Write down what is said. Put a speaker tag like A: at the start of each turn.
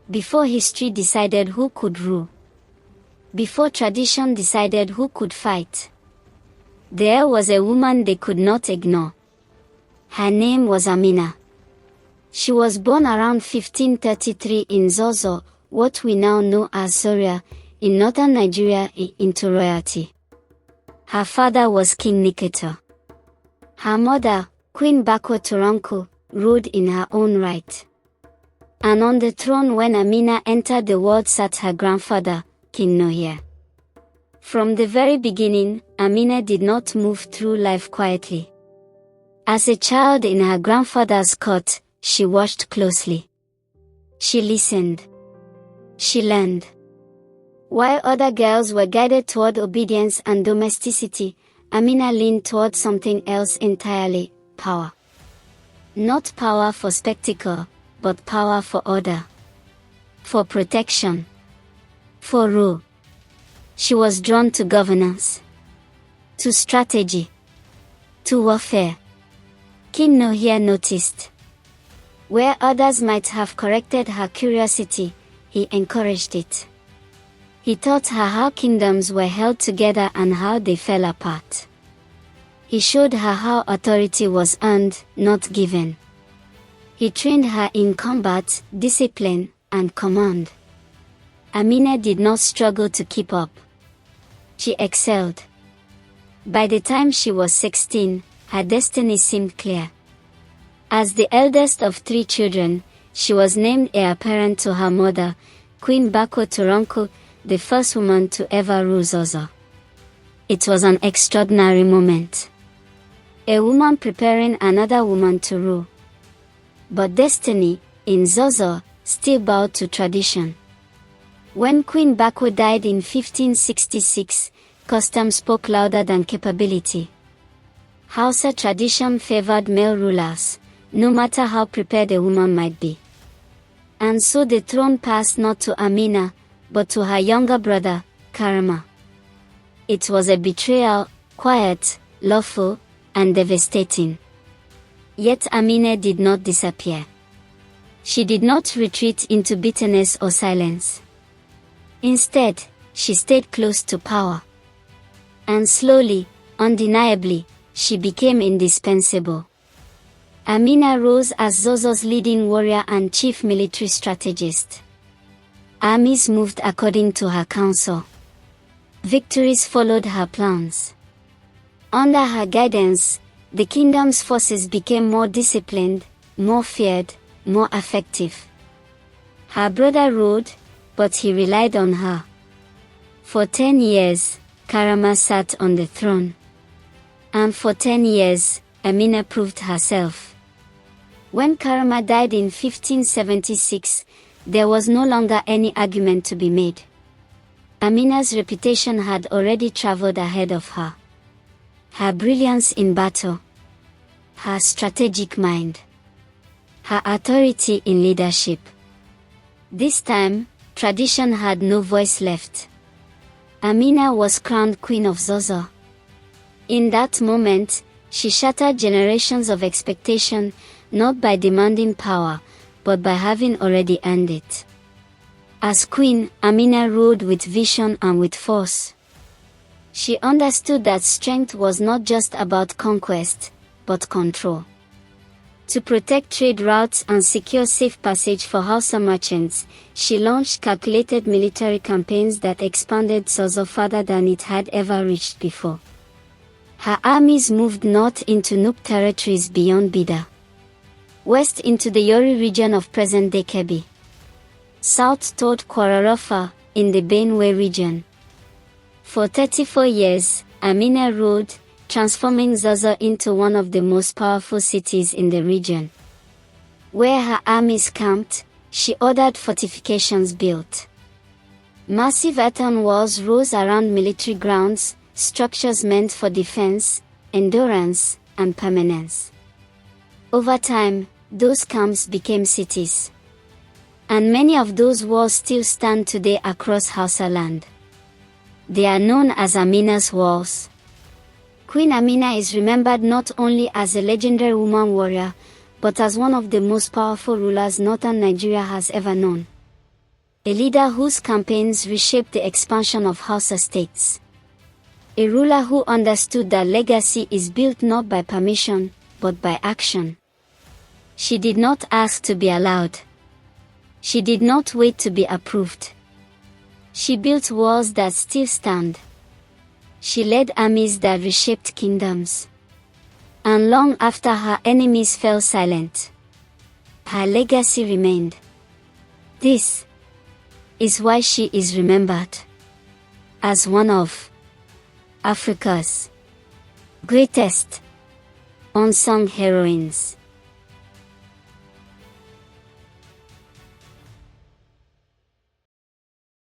A: Before history decided who could rule. Before tradition decided who could fight. There was a woman they could not ignore. Her name was Amina. She was born around 1533 in Zazzau, what we now know as Zaria, in northern Nigeria, into royalty. Her father was King Niketo. Her mother, Queen Bako Turanko, ruled in her own right. And on the throne when Amina entered the world sat her grandfather, King Nohia. From the very beginning, Amina did not move through life quietly. As a child in her grandfather's court, she watched closely. She listened. She learned. While other girls were guided toward obedience and domesticity, Amina leaned toward something else entirely: power. Not power for spectacle, but power for order. For protection. For rule. She was drawn to governance. To strategy. To warfare. King Nohia noticed. Where others might have corrected her curiosity, he encouraged it. He taught her how kingdoms were held together and how they fell apart. He showed her how authority was earned, not given. He trained her in combat, discipline, and command. Amina did not struggle to keep up. She excelled. By the time she was 16, her destiny seemed clear. As the eldest of 3 children, she was named heir apparent to her mother, Queen Bako Turanko, the first woman to ever rule Zazzau. It was an extraordinary moment. A woman preparing another woman to rule. But destiny, in Zazzau, still bowed to tradition. When Queen Bako died in 1566, custom spoke louder than capability. Hausa tradition favored male rulers, no matter how prepared a woman might be. And so the throne passed not to Amina, but to her younger brother, Karama. It was a betrayal, quiet, lawful, and devastating. Yet Amina did not disappear. She did not retreat into bitterness or silence. Instead, she stayed close to power. And slowly, undeniably, she became indispensable. Amina rose as Zazzau's leading warrior and chief military strategist. Armies moved according to her counsel. Victories followed her plans. Under her guidance, the kingdom's forces became more disciplined, more feared, more effective. Her brother ruled, but he relied on her. For 10 years, Karama sat on the throne. And for 10 years, Amina proved herself. When Karama died in 1576, there was no longer any argument to be made. Amina's reputation had already traveled ahead of her. Her brilliance in battle. Her strategic mind. Her authority in leadership. This time, tradition had no voice left. Amina was crowned Queen of Zazzau. In that moment, she shattered generations of expectation, not by demanding power, but by having already earned it. As queen, Amina ruled with vision and with force. She understood that strength was not just about conquest, but control. To protect trade routes and secure safe passage for Hausa merchants, she launched calculated military campaigns that expanded Zazzau farther than it had ever reached before. Her armies moved north into Nupe territories beyond Bida, west into the Yori region of present-day Kebbi, south toward Kwararofa, in the Benue region. For 34 years, Amina ruled, transforming Zazzau into one of the most powerful cities in the region. Where her armies camped, she ordered fortifications built. Massive earthen walls rose around military grounds, structures meant for defense, endurance, and permanence. Over time, those camps became cities. And many of those walls still stand today across Hausa land. They are known as Amina's walls. Queen Amina is remembered not only as a legendary woman warrior, but as one of the most powerful rulers northern Nigeria has ever known. A leader whose campaigns reshaped the expansion of Hausa states. A ruler who understood that legacy is built not by permission, but by action. She did not ask to be allowed. She did not wait to be approved. She built walls that still stand. She led armies that reshaped kingdoms. And long after her enemies fell silent, her legacy remained. This is why she is remembered as one of Africa's greatest unsung heroines.